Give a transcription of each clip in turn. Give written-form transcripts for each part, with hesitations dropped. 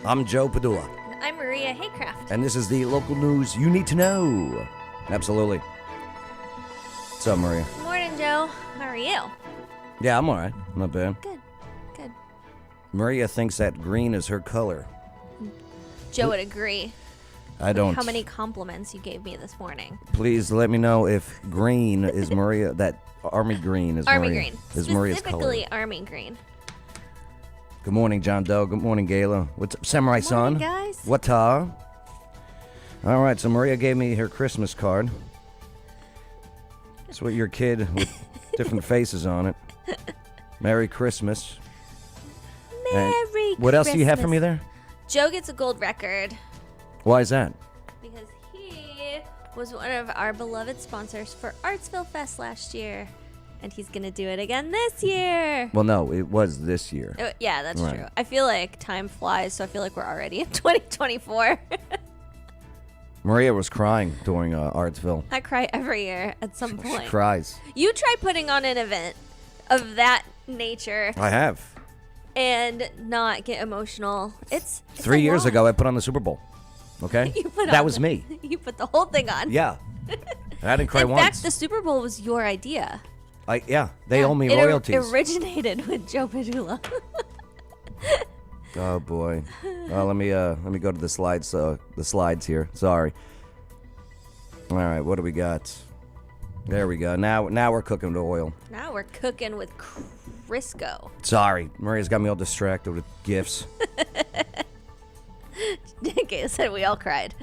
I'm Joe Padula. I'm Maria Haycraft. And this is the local news you need to know. Absolutely. What's up, Maria? Good morning, Joe. How are you? Yeah, I'm all right. Not bad. Good. Maria thinks that green is her color. Joe would agree. I don't. How many compliments you gave me this morning? Please let me know if green is Maria, that army green is Army Maria, green. is Maria's color. Specifically army green. Good morning, John Doe. Good morning, Gayla. What's up, Samurai Good morning, Son? guys. What's All right, so Maria gave me her Christmas card. It's what your kid with different faces on it. Merry Christmas. Merry And what else do you have for me there? Joe gets a gold record Why is that? because he was one of our beloved sponsors for Artsville Fest last year. And he's going to do it again this year. Well, no, it was this year. Yeah, that's Right. true. I feel like time flies, so I feel like we're already in 2024. Maria was crying during Artsville. I cry every year at some She point. cries. You try putting on an event of that nature I have. and not get emotional. It's 3 years a lot. ago, I put on the Super Bowl. Okay? You put That on was the- me. You put the whole thing on. Yeah. And I didn't cry In once. fact, the Super Bowl was your idea. They owe me It royalties. originated with Joe Padula. Oh boy. Let me go to the slides here. Sorry. All right, what do we got? There we go. Now we're cooking with oil. Now we're cooking with Crisco. Sorry, Maria's got me all distracted with gifts. Okay, I said we all cried.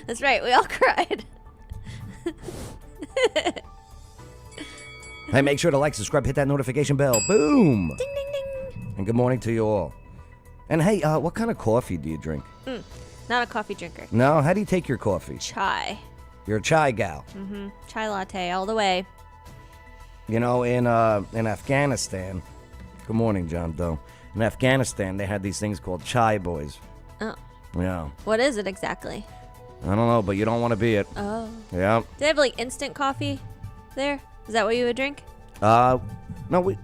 That's right, we all cried. Hey, make sure to like, subscribe, hit that notification bell. Boom. Ding, ding, ding. And good morning to you all. And hey, what kind of coffee do you drink? Not a coffee drinker. No, how do you take your coffee? Chai. You're a chai gal. Chai latte all the way. You know, in Afghanistan. Good morning, John Doe. In Afghanistan, they had these things called chai boys. Oh. Yeah. What is it exactly? I don't know, but you don't want to be it. Oh. Yeah. Do they have like instant coffee there? Is that what you would drink? No,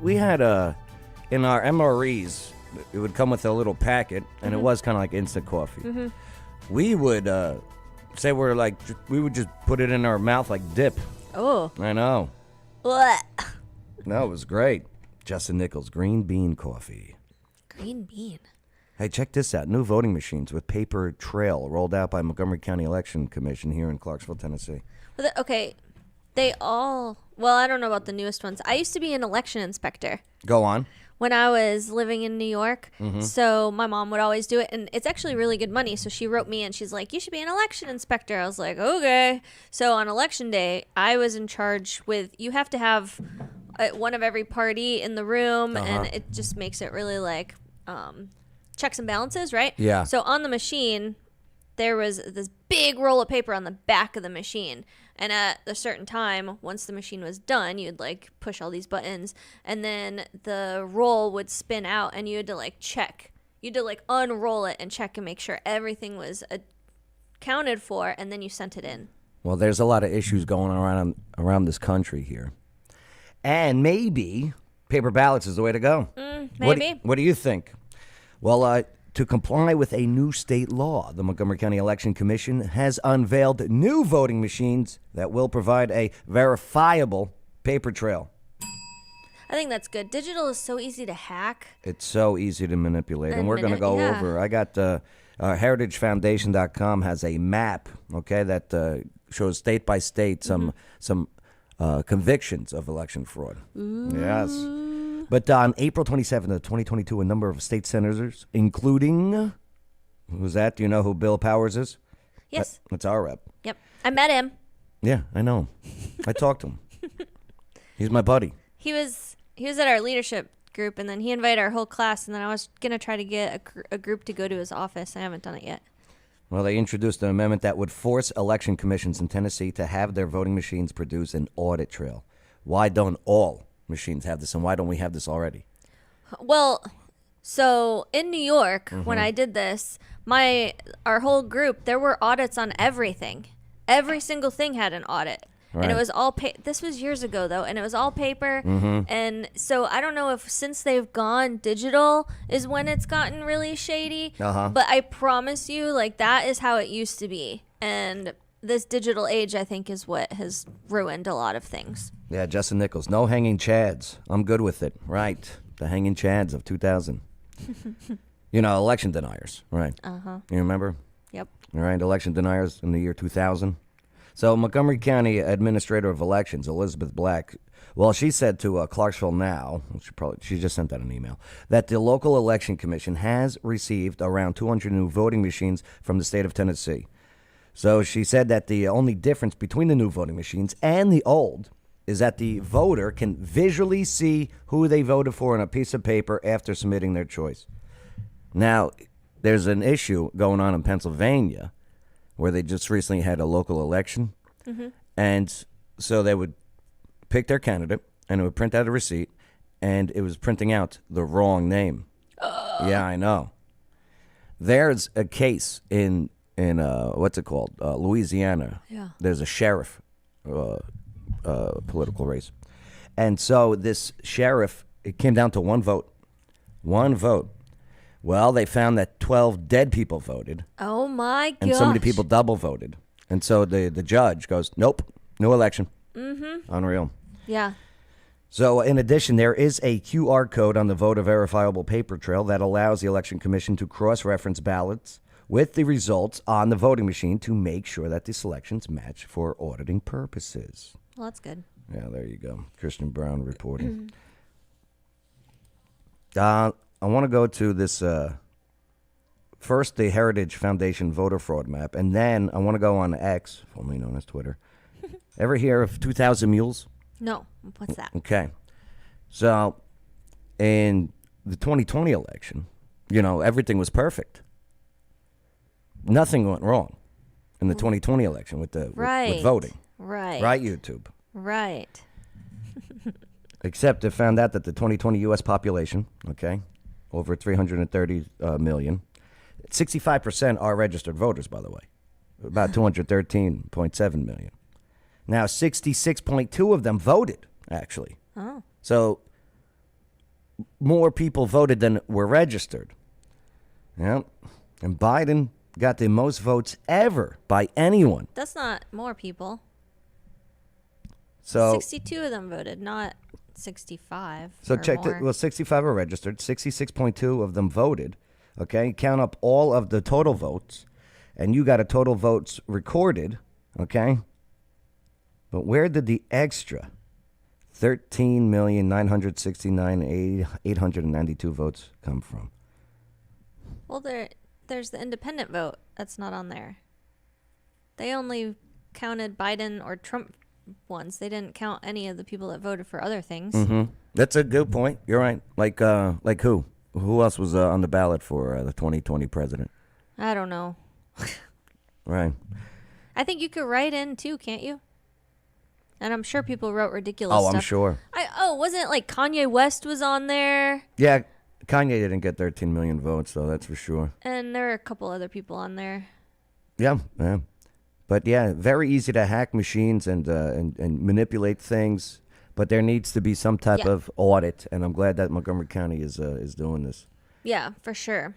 we had in our MREs, it would come with a little packet, and it was kind of like instant coffee. We would say we would just put it in our mouth like dip. Oh. I know. What? No, it was great. Justin Nichols, green bean coffee. Green bean. Hey, check this out. New voting machines with paper trail rolled out by Montgomery County Election Commission here in Clarksville, Tennessee. Okay. They all... Well, I don't know about the newest ones. I used to be an election inspector Go on. when I was living in New York. So my mom would always do it. And it's actually really good money. So she wrote me and she's like, you should be an election inspector. I was like, okay. So on election day, I was in charge with... You have to have one of every party in the room. And it just makes it really like... checks and balances, right? Yeah. So on the machine, there was this big roll of paper on the back of the machine. And at a certain time, once the machine was done, you'd like push all these buttons and then the roll would spin out and you had to like check. You had to like unroll it and check and make sure everything was accounted for, and then you sent it in. Well, there's a lot of issues going around this country here. And maybe paper ballots is the way to go. Maybe. What do you think? Well, to comply with a new state law, the Montgomery County Election Commission has unveiled new voting machines that will provide a verifiable paper trail. I think that's good. Digital is so easy to hack. It's so easy to manipulate, and And we're going to go yeah. over. I got heritagefoundation.com has a map, okay, that shows state by state some convictions of election fraud. Yes. But on April 27th of 2022, a number of state senators, including, who's that? Do you know who Bill Powers is? Yes. That's our rep. Yep. I met him. Yeah, I know him. I talked to him. He's my buddy. He was at our leadership group, and then he invited our whole class, and then I was going to try to get a group to go to his office. I haven't done it yet. Well, they introduced an amendment that would force election commissions in Tennessee to have their voting machines produce an audit trail. Why don't all machines have this, and why don't we have this already? Well, so in New York, when I did this, our whole group, there were audits on everything. Every single thing had an audit. Right. And it was all this was years ago though, and it was all paper. And so I don't know if since they've gone digital is when it's gotten really shady. But I promise you, like, that is how it used to be. And this digital age, I think, is what has ruined a lot of things. Yeah, Justin Nichols. No hanging chads. I'm good with it. Right. The hanging chads of 2000. Election deniers. Right. You remember? Yep. All right. Election deniers in the year 2000. So Montgomery County Administrator of Elections, Elizabeth Black, well, she said to Clarksville Now, she just sent out an email, that the local election commission has received around 200 new voting machines from the state of Tennessee. So she said that the only difference between the new voting machines and the old is that the voter can visually see who they voted for on a piece of paper after submitting their choice. Now, there's an issue going on in Pennsylvania where they just recently had a local election. And so they would pick their candidate, and it would print out a receipt, and it was printing out the wrong name. Yeah, I know. There's a case in what's it called? Louisiana. Yeah. There's a sheriff political race. And so this sheriff, it came down to one vote. One vote. Well, they found that 12 dead people voted. Oh, my gosh. And so many people double voted. And so the judge goes, nope, no election. Unreal. Yeah. So in addition, there is a QR code on the voter verifiable paper trail that allows the Election Commission to cross-reference ballots with the results on the voting machine to make sure that the selections match for auditing purposes. Well, that's good. Yeah, there you go. Christian Brown reporting. I want to go to this, first the Heritage Foundation voter fraud map, and then I want to go on X, formerly known as Twitter. Ever hear of 2,000 Mules? No. What's that? Okay. So in the 2020 election, everything was perfect. Nothing went wrong in the 2020 election with with voting. Right. Right, YouTube. Right. Except it found out that the 2020 U.S. population, over 330 million, 65% are registered voters, by the way, about 213.7 million. Now, 66.2 of them voted, actually. Oh. So more people voted than were registered. Yeah. And Biden got the most votes ever by anyone. That's not more people. So 62 of them voted, not 65. So or check more. well, 65 are registered. 66.2 of them voted. Okay, count up all of the total votes, and you got a total votes recorded. Okay, but where did the extra 13,969,892 votes come from? Well, there's the independent vote. That's not on there. They only counted Biden or Trump ones. They didn't count any of the people that voted for other things. That's a good point. You're right. Like who? Who else was on the ballot for the 2020 president? I don't know. Right. I think you could write in too, can't you? And I'm sure people wrote ridiculous stuff. I'm sure. Wasn't it like Kanye West was on there? Yeah, Kanye didn't get 13 million votes, though, that's for sure. And there were a couple other people on there. Yeah. But yeah, very easy to hack machines and manipulate things. But there needs to be some type of audit, and I'm glad that Montgomery County is doing this. Yeah, for sure.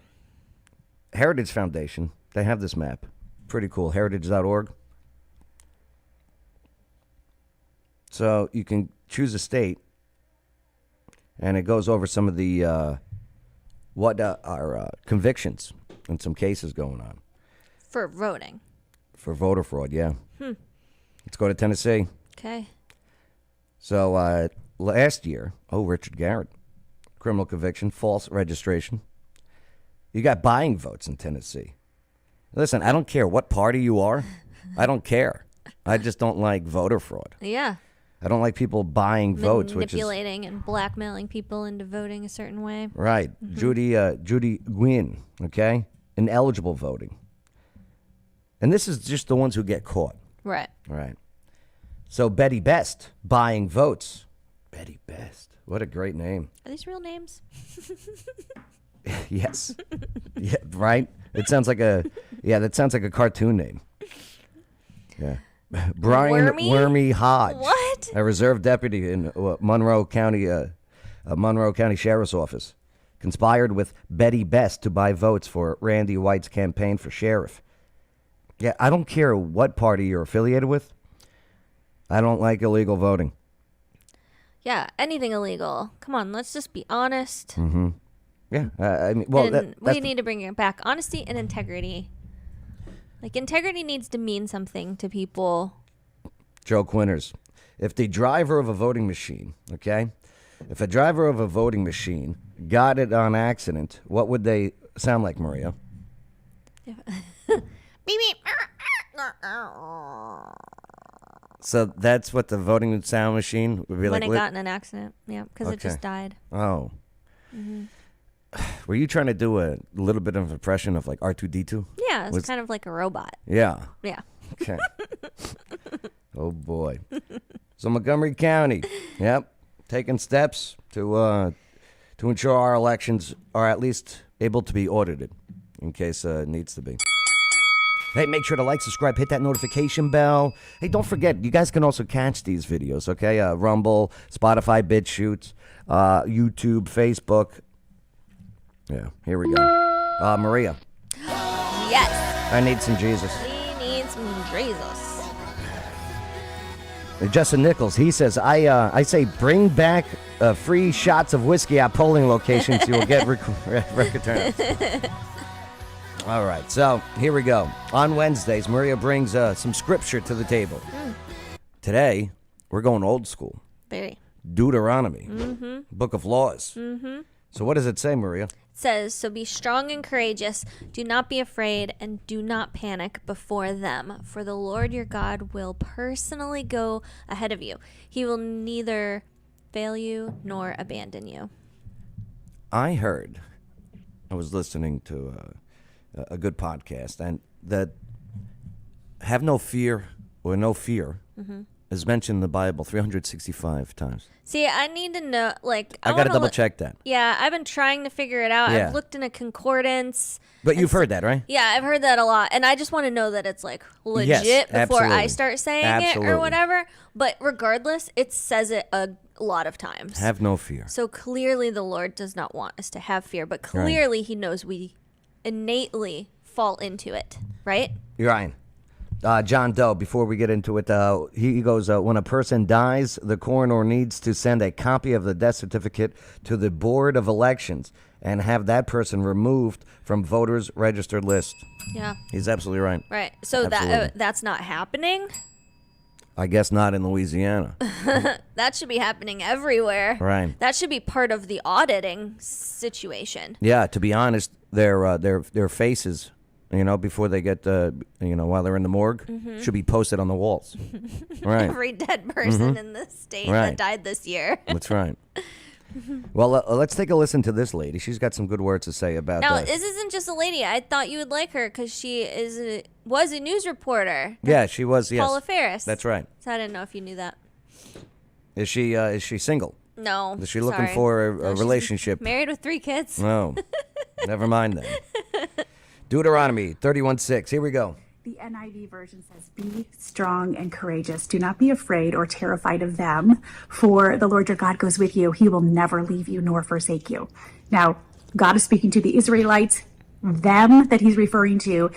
Heritage Foundation, they have this map. Pretty cool. Heritage.org. So you can choose a state, and it goes over some of the what are convictions and some cases going on. For voting. For voter fraud, yeah. Let's go to Tennessee. Okay. So last year, Richard Garrett, criminal conviction, false registration. You got buying votes in Tennessee. Listen, I don't care what party you are. I don't care. I just don't like voter fraud. Yeah. I don't like people buying votes, which is manipulating and blackmailing people into voting a certain way. right. Judy Gwynn, okay, ineligible voting, and this is just the ones who get caught. Right. Right. So Betty Best buying votes. Betty Best, what a great name. Are these real names? Yes. Yeah. Right. It sounds like that sounds like a cartoon name. Yeah. Brian Wormy? Hodge, What? a reserve deputy in Monroe County Sheriff's Office, conspired with Betty Best to buy votes for Randy White's campaign for sheriff. Yeah, I don't care what party you're affiliated with. I don't like illegal voting. Yeah, anything illegal. Come on, let's just be honest. Yeah, I mean, well, And that's we need to bring it back. Honesty and integrity. Like, integrity needs to mean something to people. Joe Quinters. If the driver of a voting machine, okay, if a driver of a voting machine got it on accident, what would they sound like, Maria? Beep, beep. So that's what the voting sound machine would be When like? it got in an accident. Yeah, because it Okay. just died. Oh. Were you trying to do a little bit of impression of like R2D2? Yeah, it's kind of like a robot. Yeah. Yeah. Okay. Oh boy. So Montgomery County, yep, taking steps to ensure our elections are at least able to be audited, in case it needs to be. Hey, make sure to like, subscribe, hit that notification bell. Hey, don't forget, you guys can also catch these videos, okay? Rumble, Spotify, BitChute, YouTube, Facebook. Yeah, here we go. Maria, Yes. I need some Jesus. We need some Jesus. Justin Nichols, he says, I say bring back free shots of whiskey at polling locations. You will get record turns. All right, so here we go. On Wednesdays, Maria brings some scripture to the table. Today, we're going old school. Very. Deuteronomy, Book of Laws. So what does it say, Maria? It says, so be strong and courageous. Do not be afraid and do not panic before them. For the Lord your God will personally go ahead of you. He will neither fail you nor abandon you. I was listening to a good podcast, and that have no fear or no fear is mentioned in the Bible 365 times. See, I need to know, like... I got to double check that. Yeah, I've been trying to figure it out. Yeah. I've looked in a concordance. But you've heard that, right? Yeah, I've heard that a lot. And I just want to know that it's, like, legit before I absolutely. start saying Absolutely. it or whatever. But regardless, it says it a lot of times. Have no fear. So clearly the Lord does not want us to have fear. But clearly he knows we innately fall into it, right? You're right. John Doe, before we get into it, he goes, when a person dies, the coroner needs to send a copy of the death certificate to the Board of Elections and have that person removed from voters' registered list. Yeah. He's absolutely right. Right. So Absolutely. that's not happening? I guess not in Louisiana. That should be happening everywhere. Right. That should be part of the auditing situation. Yeah, to be honest, their faces, before they get, while they're in the morgue, should be posted on the walls. Right. Every dead person in the state Right. that died this year. That's right. Well, let's take a listen to this lady. She's got some good words to say about Now, this isn't just a lady. I thought you would like her because she was a news reporter. Yeah, she was, yes. Paula Ferris. That's right. So I didn't know if you knew that. Is she single? No. Is she looking sorry. for No, a she's relationship? Married with 3 kids. No. Never mind then. Deuteronomy 31:6. Here we go. The NIV version says, be strong and courageous. Do not be afraid or terrified of them, for the Lord your God goes with you. He will never leave you nor forsake you. Now, God is speaking to the Israelites. Them that he's referring to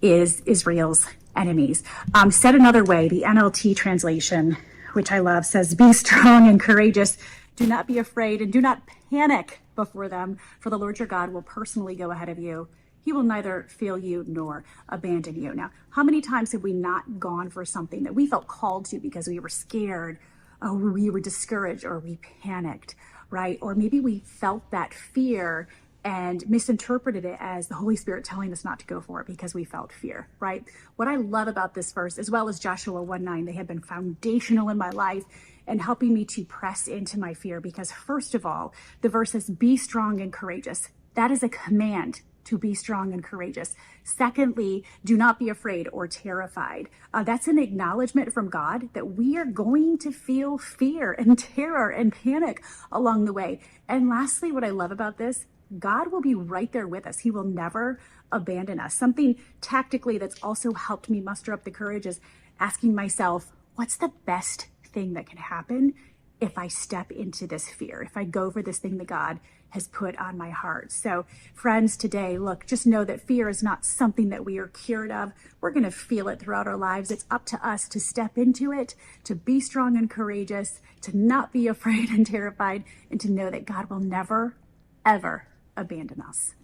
is Israel's enemies. Said another way, the NLT translation, which I love, says, be strong and courageous. Do not be afraid and do not panic before them, for the Lord your God will personally go ahead of you. He will neither fail you nor abandon you. Now, how many times have we not gone for something that we felt called to because we were scared, or we were discouraged, or we panicked, right? Or maybe we felt that fear and misinterpreted it as the Holy Spirit telling us not to go for it because we felt fear, right? What I love about this verse, as well as Joshua 1:9, they have been foundational in my life and helping me to press into my fear because, first of all, the verse says, be strong and courageous. That is a command to be strong and courageous. Secondly, do not be afraid or terrified. That's an acknowledgement from God that we are going to feel fear and terror and panic along the way. And lastly, what I love about this, God will be right there with us. He will never abandon us. Something tactically that's also helped me muster up the courage is asking myself, what's the best thing that can happen if I step into this fear, if I go for this thing that God has put on my heart? So friends, today, look, just know that fear is not something that we are cured of. We're going to feel it throughout our lives. It's up to us to step into it, to be strong and courageous, to not be afraid and terrified, and to know that God will never, ever abandon us.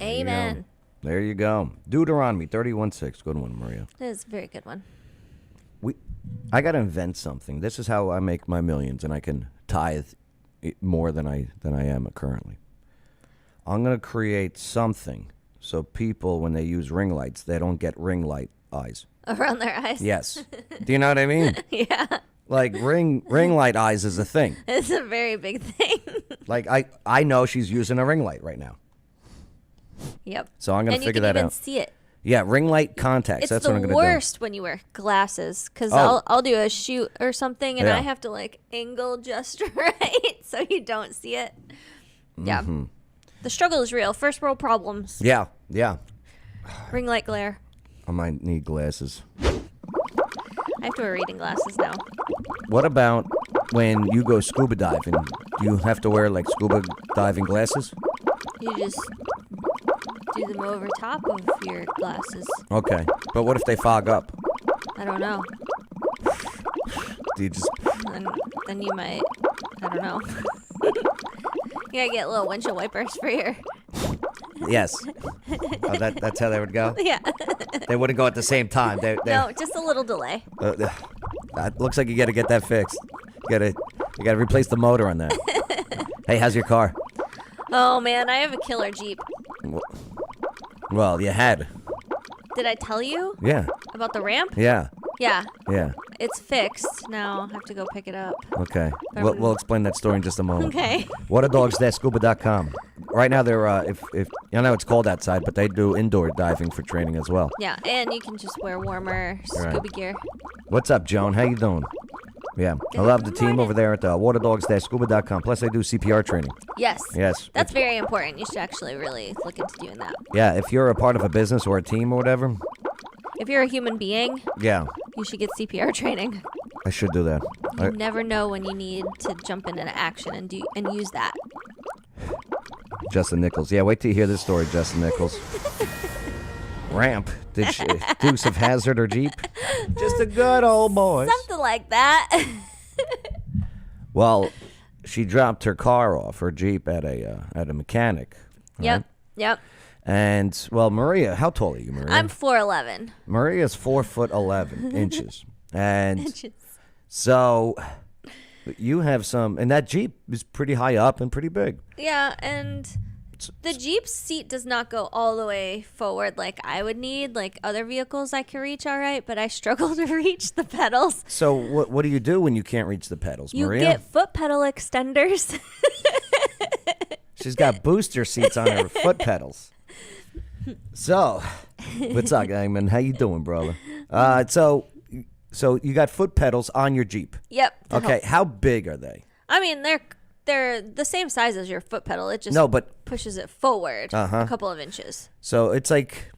Amen. There you go. Deuteronomy 31:6. Good one, Maria. That is a very good one. I got to invent something. This is how I make my millions, and I can tithe more than I am currently. I'm going to create something so people, when they use ring lights, they don't get ring light eyes. Around their eyes? Yes. Do you know what I mean? Yeah. Like ring light eyes is a thing. It's a very big thing. Like I know she's using a ring light right now. Yep. So I'm going to figure that out. And you can even see it. Yeah, ring light contacts. It's That's the what I'm going to do. worst when you wear glasses, because Oh. I'll do a shoot or something, and Yeah. I have to like angle just right so you don't see it. Yeah. The struggle is real. First world problems. Yeah. Ring light glare. I might need glasses. I have to wear reading glasses now. What about when you go scuba diving? Do you have to wear like scuba diving glasses? You just do them over top of your glasses. Okay. But what if they fog up? I don't know. Do you just Then you might. I don't know. You gotta get little windshield wipers for your. Yes. Oh, that's how they would go? Yeah. They wouldn't go at the same time. They No, just a little delay. looks like you got to get that fixed. You got to replace the motor on that. Hey, how's your car? Oh man, I have a killer Jeep. Well, you had. Did I tell you Yeah. about the ramp? Yeah. Yeah. Yeah. It's fixed. Now I have to go pick it up. Okay. We'll explain that story in just a moment. Okay. Whatadogs.scuba.com. Right now they're if I know it's cold outside, but they do indoor diving for training as well. Yeah, and you can just wear warmer scuba gear. What's up, Joan? How you doing? Yeah. I love the team over there at waterdogs-scuba.com. Plus they do CPR training. Yes. Yes. That's very important. You should actually really look into doing that. Yeah, if you're a part of a business or a team or whatever. If you're a human being, Yeah. you should get CPR training. I should do that. You never know when you need to jump into action and use that. Justin Nichols. Yeah, wait till you hear this story, Justin Nichols. Ramp. Dukes of Hazzard or Jeep? Just a good old boy. Something like that. Well, she dropped her car off, her Jeep, at a mechanic. Yep. right? Yep. And, well, Maria, how tall are you, Maria? I'm 4'11". Maria's 4'11" And so you have some, and that Jeep is pretty high up and pretty big. Yeah, and the Jeep's seat does not go all the way forward like I would need. Like other vehicles I can reach all right, but I struggle to reach the pedals. So what do you do when you can't reach the pedals, You Maria? get foot pedal extenders. She's got booster seats on her foot pedals. So, what's up, Gangman? How you doing, brother? So you got foot pedals on your Jeep. Yep. to Okay, help. how big are they? I mean, they're the same size as your foot pedal. It just No, but pushes it forward a couple of inches. so it's like.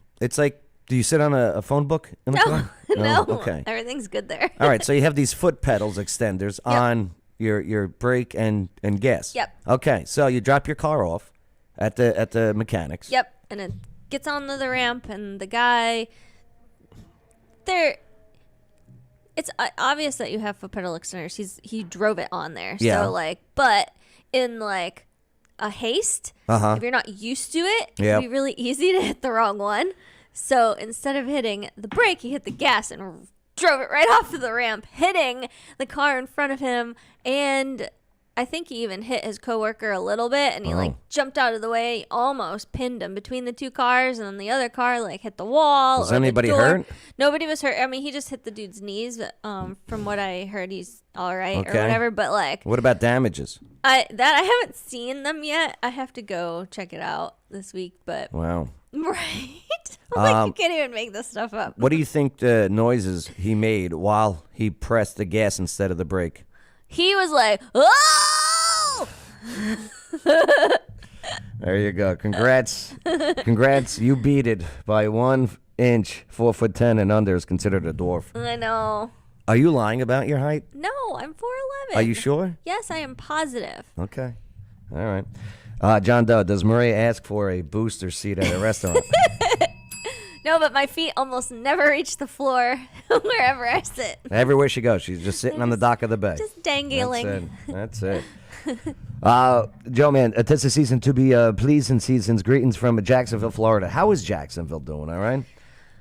Do you sit on a phone book in the car? No. Okay. Everything's good there. All right. So you have these foot pedals extenders on your brake and gas. Yep. Okay. So you drop your car off at the mechanics. Yep. And it gets onto the ramp, and the guy it's obvious that you have foot pedal extenders. He drove it on there. Yeah. So but in like a haste, if you're not used to it, Yep. it'd be really easy to hit the wrong one. So instead of hitting the brake, he hit the gas and drove it right off of the ramp, hitting the car in front of him. And I think he even hit his coworker a little bit, and he jumped out of the way, almost pinned him between the two cars, and then the other car hit the wall. Was or anybody the door. hurt? Nobody was hurt. I mean, he just hit the dude's knees. But, from what I heard, he's all right or Okay. whatever. But What about damages? I haven't seen them yet. I have to go check it out this week. But Wow. right, you can't even make this stuff up. What do you think the noises he made while he pressed the gas instead of the brake? He was like, "Oh!" There you go. Congrats. Congrats. You beat it by one inch, 4'10" and under is considered a dwarf. I know. Are you lying about your height? No, I'm 4'11". Are you sure? Yes, I am positive. Okay. All right. John Doe, does Maria ask for a booster seat at a restaurant? No, but my feet almost never reach the floor wherever I sit. Everywhere she goes, she's just sitting on the dock of the bay. Just dangling. That's it. Joe, man, tis the season to be pleased in seasons. Greetings from Jacksonville, Florida. How is Jacksonville doing, all right?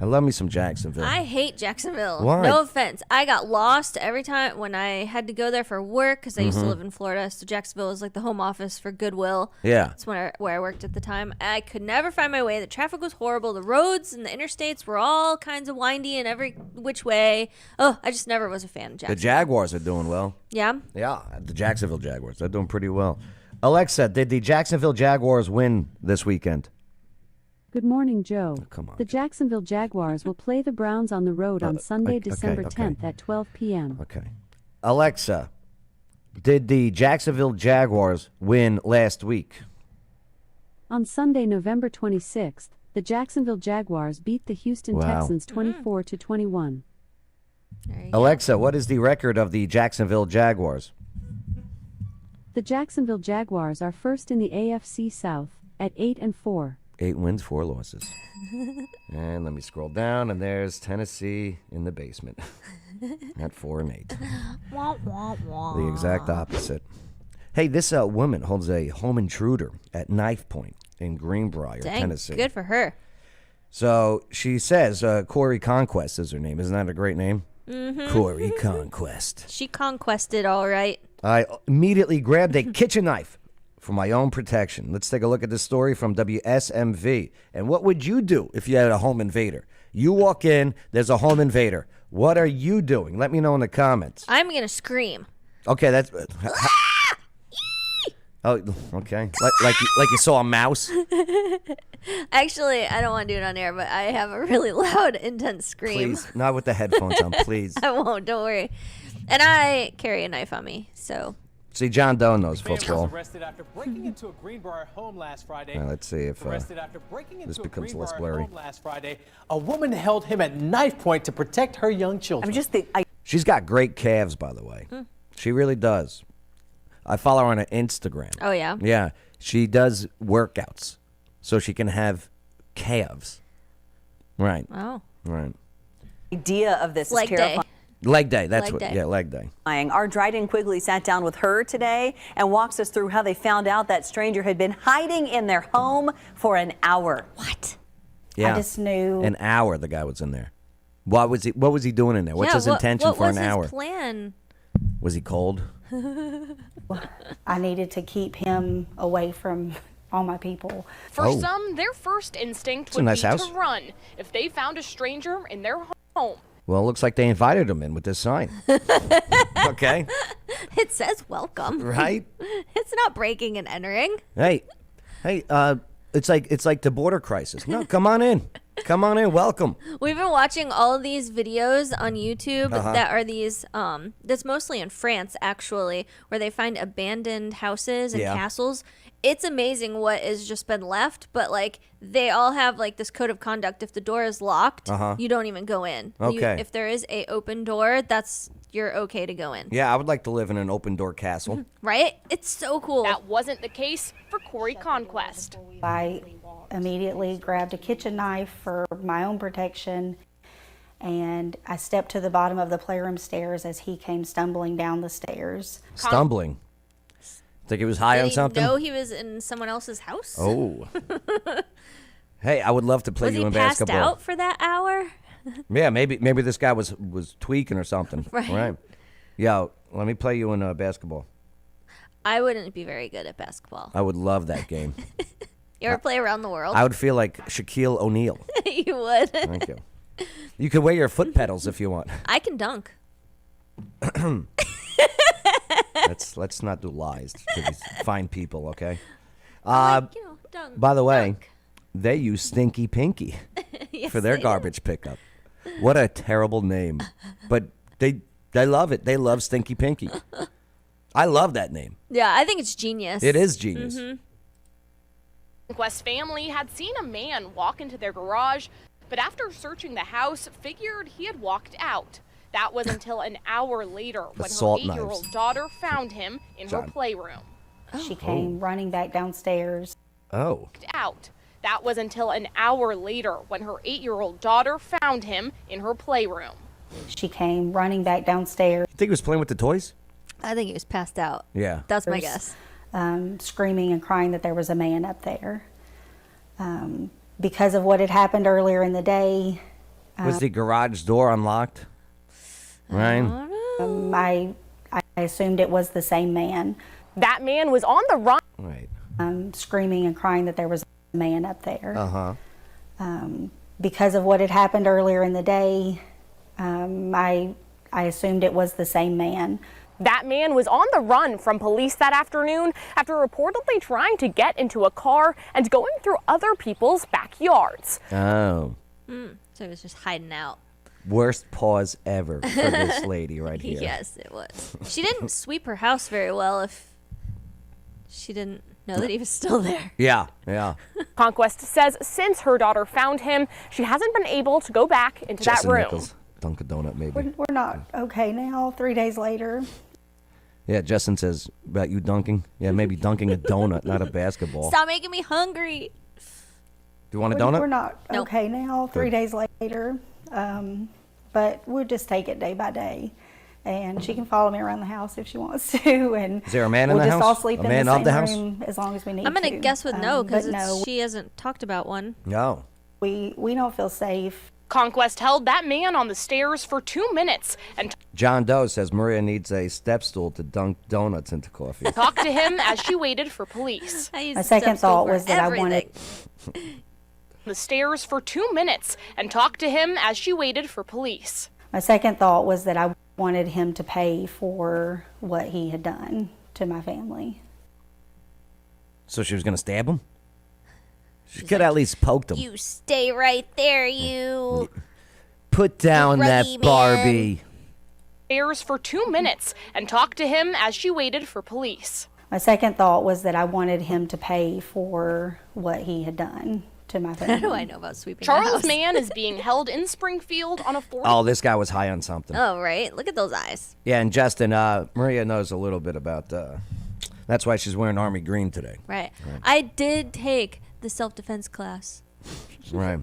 I love me some Jacksonville. I hate Jacksonville. Why? No offense. I got lost every time when I had to go there for work because I used to live in Florida. So Jacksonville was like the home office for Goodwill. Yeah. That's where I worked at the time. I could never find my way. The traffic was horrible. The roads and the interstates were all kinds of windy in every which way. Oh, I just never was a fan of The Jacksonville. Jaguars are doing well. Yeah? Yeah, the Jacksonville Jaguars. They're doing pretty well. Alexa, did the Jacksonville Jaguars win this weekend? Good morning, Joe. come on, The Jacksonville Jaguars will play the Browns on the road on Sunday, December 10th at 12 p.m. Okay. Alexa, did the Jacksonville Jaguars win last week? On Sunday, November 26th, the Jacksonville Jaguars beat the Houston Wow. Texans 24-21. There you go. Alexa, what is the record of the Jacksonville Jaguars? The Jacksonville Jaguars are first in the AFC South at 8-4. 8 wins, 4 losses. And let me scroll down, and there's Tennessee in the basement at 4-8. The exact opposite. Hey, this woman holds a home intruder at knife point in Greenbrier, Dang, Tennessee. good for her. So she says Corey Conquest is her name. Isn't that a great name? Mm-hmm. Corey Conquest. She conquested all right. I immediately grabbed a kitchen knife for my own protection. Let's take a look at this story from WSMV. And what would you do if you had a home invader? You walk in, there's a home invader. What are you doing? Let me know in the comments. I'm going to scream. Okay, that's... Oh, okay. Like you saw a mouse? Actually, I don't want to do it on air, but I have a really loud, intense scream. Please, not with the headphones on, please. I won't, don't worry. And I carry a knife on me, so... See, John Doe knows Man was football. arrested after breaking into a Greenbrier home last Friday. Let's see if Arrested after breaking into this a becomes less Greenbrier blurry. home last Friday. A woman held him at knife point to protect her young children. She's got great calves, by the way. She really does. I follow her on Instagram. Oh, yeah? Yeah, she does workouts so she can have calves. Right, Oh. right. Idea of this Leg is terrifying. day. Leg day, that's Leg what, day. yeah, leg day. Our Dryden Quigley sat down with her today and walks us through how they found out that stranger had been hiding in their home for an hour. What? Yeah, I just knew. an hour the guy was in there. What was he doing in there? What's his intention for an hour? What was his plan? Was he cold? I needed to keep him away from all my people. For Oh. some, their first instinct a would nice be house. to run if they found a stranger in their home. Well, it looks like they invited him in with this sign. Okay, It says welcome. right? It's not breaking and entering. Hey, it's like the border crisis. No, come on in. Come on in. Welcome. We've been watching all of these videos on YouTube Uh-huh. that are these, that's mostly in France, actually, where they find abandoned houses and Yeah. castles. It's amazing what has just been left, but, like, they all have, like, this code of conduct. If the door is locked, you don't even go in. Okay. If there is a open door, you're okay to go in. Yeah, I would like to live in an open door castle. Right? It's so cool. That wasn't the case for Corey Conquest. I immediately grabbed a kitchen knife for my own protection, and I stepped to the bottom of the playroom stairs as he came stumbling down the stairs. Stumbling. Think he was high Did on he something? know he was in someone else's house? Oh. Hey, I would love to play Was you he in passed basketball. out for that hour? Yeah, maybe this guy was tweaking or something. Right. Yo, let me play you in basketball. I wouldn't be very good at basketball. I would love that game. You ever play around the world? I would feel like Shaquille O'Neal. You would. Thank you. You could wear your foot pedals if you want. I can dunk. Let's not do lies to these fine people, okay? Dunk. By the way, Dunk. they use Stinky Pinky Yes, for their they do. garbage pickup. What a terrible name. But they love it. They love Stinky Pinky. I love that name. Yeah, I think it's genius. It is genius. Mm-hmm. Conquest family had seen a man walk into their garage, but after searching the house, figured he had walked out. That was until an hour later when her Assault 8-year-old knives. daughter found him in her playroom. She came running back downstairs. Oh. Out. That was until an hour later when her 8-year-old daughter found him in her playroom. She came running back downstairs, You think he was playing with the toys? I think he was passed out. Yeah. That's my guess. screaming and crying that there was a man up there. Because of what had happened earlier in the day, Was the garage door unlocked? Ryan? I assumed it was the same man, That man was on the run. Right. screaming and crying that there was a man up there. Uh-huh. Because of what had happened earlier in the day, I assumed it was the same man. That man was on the run from police that afternoon after reportedly trying to get into a car and going through other people's backyards. Oh. So he was just hiding out. Worst pause ever for this lady right here. Yes, it was. She didn't sweep her house very well if she didn't know that he was still there. Yeah, yeah. Conquest says since her daughter found him, she hasn't been able to go back into Justin that room. Nichols. Dunk a donut, maybe. We're not okay now, 3 days later. Yeah, Justin says about you dunking. Yeah, maybe dunking a donut, not a basketball. Stop making me hungry. Do you want a donut? We're not Nope. okay now, 3 days later. But we'll just take it day by day. And she can follow me around the house if she wants to. And Is there a man in we'll the just house? all sleep A in man the of same the house? room as long as we need I'm to. going to guess with no But because she hasn't talked about one. No. we don't feel safe. Conquest held that man on the stairs for 2 minutes and John Doe says Maria needs a step stool to dunk donuts into coffee. talked to him as she waited for police. I use My the second step stool thought for was that I wanted- everything. The stairs for 2 minutes and talked to him as she waited for police. My second thought was that I wanted him to pay for what he had done to my family. So she was going to stab him? She could at least poked him. You stay right there, you. Put down that Ruggy man. Barbie. Stairs for 2 minutes and talked to him as she waited for police. My second thought was that I wanted him to pay for what he had done to my family. How do I know about sweeping the Charles house? Mann is being held in Springfield on a 40. Oh, this guy was high on something. Oh, right. Look at those eyes. Yeah, and Justin, Maria knows a little bit about, that's why she's wearing army green today. Right. I did take the self-defense class. Right.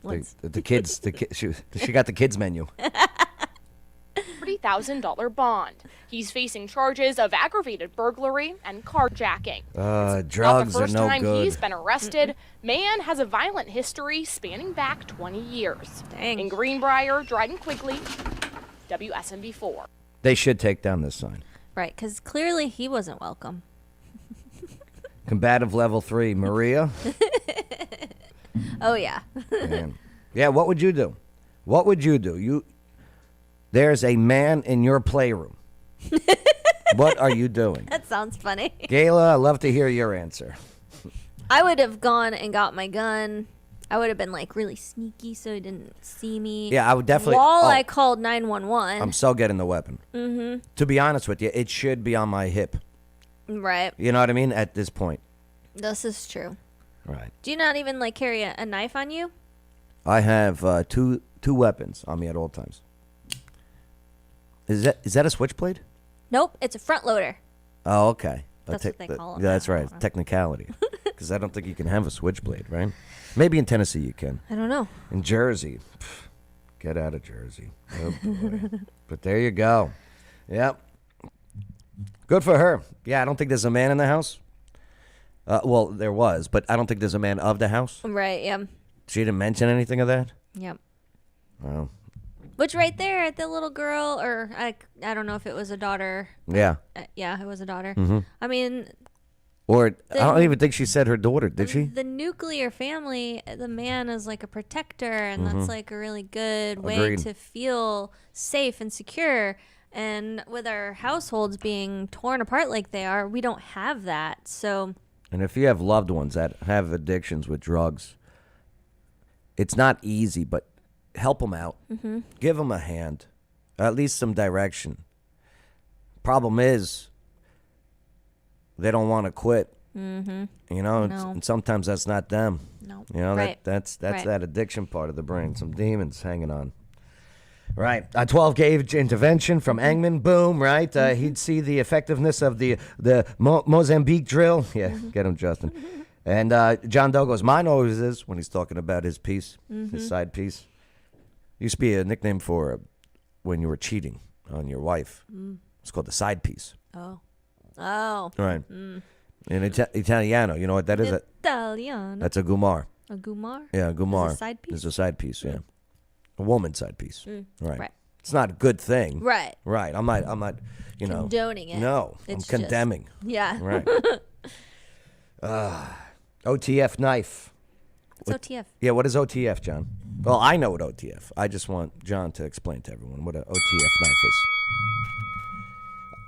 Once. The kids, she got the kids menu. $40,000 bond. He's facing charges of aggravated burglary and carjacking. Not Drugs the are first no time good. he's been arrested. Mann has a violent history spanning back 20 years. Dang. In Greenbrier, Dryden Quigley, WSMB4. They should take down this sign. Right, because clearly he wasn't welcome. Combative level 3, Maria. Oh, yeah. Man. Yeah, what would you do? What would you do? There's a man in your playroom. What are you doing? That sounds funny. Gayla, I'd love to hear your answer. I would have gone and got my gun. I would have been like really sneaky so he didn't see me. Yeah, I would definitely. While oh, I called 911. I'm so getting the weapon. Mm-hmm. To be honest with you, it should be on my hip. Right. You know what I mean? At this point. This is true. Right. Do you not even like carry a knife on you? I have two weapons on me at all times. Is that a switchblade? Nope, it's a front loader. Oh, okay. That's what they call it Yeah, that's now. right. Technicality. Because I don't think you can have a switchblade, right? Maybe in Tennessee you can. I don't know. In Jersey, get out of Jersey. Oh boy. But there you go. Yep. Good for her. Yeah, I don't think there's a man in the house. Well, there was, but I don't think there's a man of the house. Right, yeah. She didn't mention anything of that. Yep. Wow. Which right there, the little girl, or I don't know if it was a daughter. Yeah. Yeah, it was a daughter. Mm-hmm. I mean, Or I don't even think she said her daughter, did she? the nuclear family, the man is like a protector, and that's like a really good way Agreed. to feel safe and secure. And with our households being torn apart like they are, we don't have that. So, And if you have loved ones that have addictions with drugs, it's not easy, but help them out. Mm-hmm. Give them a hand, at least some direction. Problem is, they don't want to quit. Mm-hmm. You know, No. and sometimes that's not them. No. You know, Right. that's Right. that addiction part of the brain. Some demons hanging on. Right. A 12-gauge intervention from Engman. Boom. Right. He'd see the effectiveness of the Mozambique drill. Yeah. Get him, Justin. And John Doe goes, mine always is, when he's talking about his piece, his side piece. Used to be a nickname for when you were cheating on your wife. It's called the side piece. Oh. Right. In Italiano, you know what that is? Italiano. That's a gumar. A gumar? Yeah, gumar. Is a side piece? It's a side piece, yeah. A woman's side piece. Right. Right. It's not a good thing. Right. Right. I'm not, you know. Condoning it. No. It's I'm condemning. Yeah. Right. OTF knife. What's OTF? Yeah, what is OTF, John? Well, I know what OTF. I just want John to explain to everyone what an OTF knife is.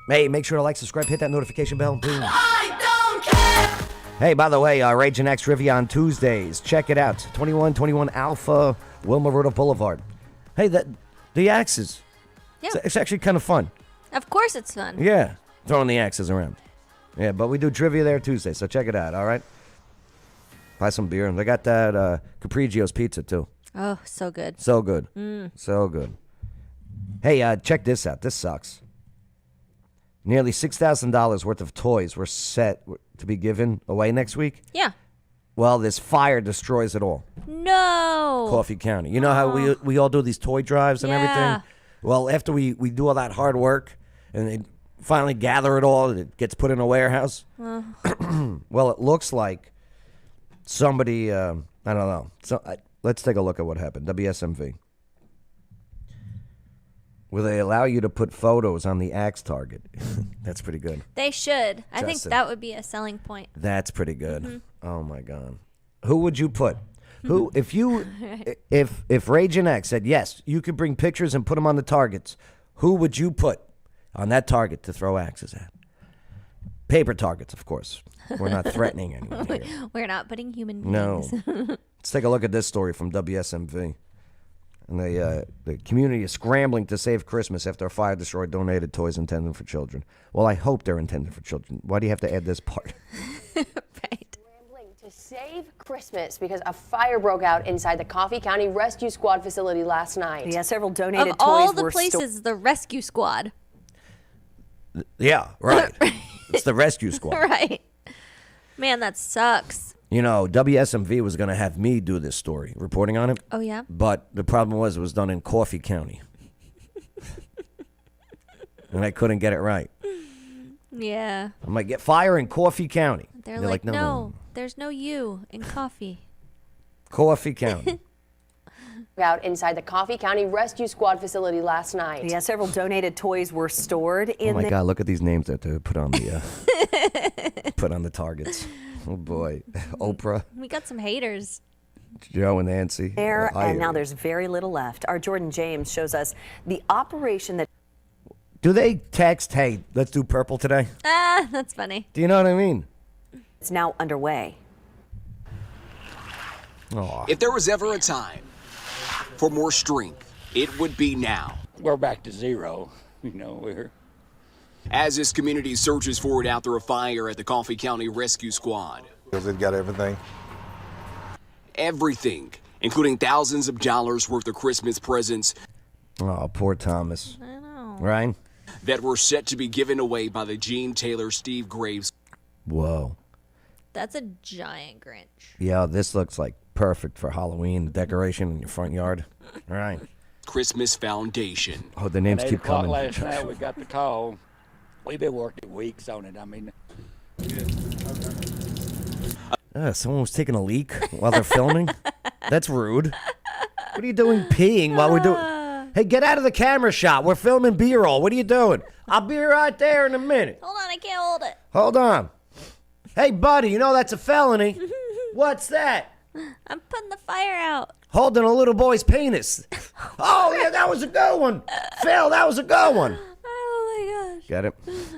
Hey, make sure to like, subscribe, hit that notification bell. Boom. I don't care. Hey, by the way, Raging X Trivia on Tuesdays. Check it out. 2121 Alpha, Wilma Rudolph Boulevard. Hey, the axes. Yeah. It's actually kind of fun. Of course it's fun. Yeah, throwing the axes around. Yeah, but we do trivia there Tuesday, so check it out, all right? Buy some beer. And they got that Capriggio's pizza, too. Oh, so good. So good. So good. Hey, check this out. This sucks. Nearly $6,000 worth of toys were set to be given away next week. Yeah. Well, this fire destroys it all. No. Coffee County. You know how we all do these toy drives and Yeah. everything? Well, after we do all that hard work and they finally gather it all, it gets put in a warehouse. Well, it looks like somebody, I don't know. Let's take a look at what happened. WSMV. Will they allow you to put photos on the axe target? That's pretty good. They should. I think Justin. that would be a selling point. That's pretty good. Oh my God. Who would you put? Who if Raging X said yes, you could bring pictures and put them on the targets. Who would you put on that target to throw axes at? Paper targets, of course. We're not threatening anyone here. We're not putting human No. beings. Let's take a look at this story from WSMV. And the community is scrambling to save Christmas after a fire destroyed donated toys intended for children. Well, I hope they're intended for children. Why do you have to add this part? Right. To save Christmas because a fire broke out inside the Coffee County Rescue Squad facility last night. Yeah, several donated Of toys all the were places, the rescue squad. Yeah, right. It's the rescue squad. Right. Man, that sucks. You know, WSMV was going to have me do this story, reporting on it. Oh, yeah? But the problem was it was done in Coffee County. And I couldn't get it right. Yeah. I'm like, get fire in Coffee County. They're like, no, there's no U in coffee. Coffee County. Out inside the Coffee County Rescue Squad facility last night. Yeah, several donated toys were stored in Oh my God, look at these names that they put on the put on the targets. Oh boy. Oprah, We got some haters. Joe and Nancy. there, I and now hear you. there's very little left. Our Jordan James shows us the operation that Do they text, hey, let's do purple today? Ah, that's funny. Uh, Do you know what I mean? is now underway. Oh, If there was ever a time for more strength, it would be now. We're back to zero. You know, we're As this community surges forward after a fire at the Coffee County Rescue Squad. They've got everything. Everything, including thousands of dollars worth of Christmas presents oh, poor Thomas. I know. Right? that were set to be given away by the Gene Taylor Steve Graves Whoa. That's a giant Grinch. Yeah, this looks like perfect for Halloween, the decoration in your front yard. All right. Christmas Foundation. Oh, the names at 8 keep o'clock coming. last night we got the call. We've been working weeks on it. I mean, Someone was taking a leak while they're filming? That's rude. What are you doing peeing while we're doing... Hey, get out of the camera shot. We're filming B-roll. What are you doing? I'll be right there in a minute. Hold on, I can't hold it. Hold on. Hey, buddy, you know that's a felony. What's that? I'm putting the fire out. Holding a little boy's penis. Oh, yeah, that was a good one. Phil, that was a good one. Oh my gosh. Get it?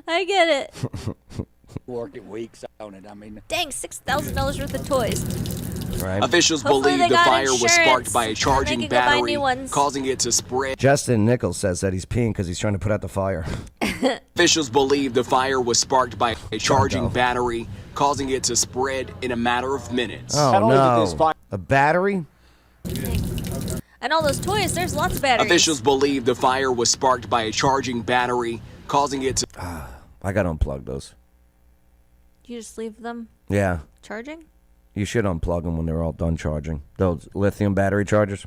I get it. working weeks on it. I mean, Dang, $6,000 worth of toys. Right. Officials Hopefully believe they the got fire was insurance, sparked by a and charging they can go buy battery, new ones. causing it to spread. Justin Nichols says that he's peeing because he's trying to put out the fire. Officials believe the fire was sparked by a charging go. battery, causing it to spread in a matter of minutes. Oh, Not only did no. this fire A battery? And all those toys, there's lots of batteries. Officials believe the fire was sparked by a charging battery, causing it to... I got to unplug those. You just leave them Yeah. charging? You should unplug them when they're all done charging. Those lithium battery chargers.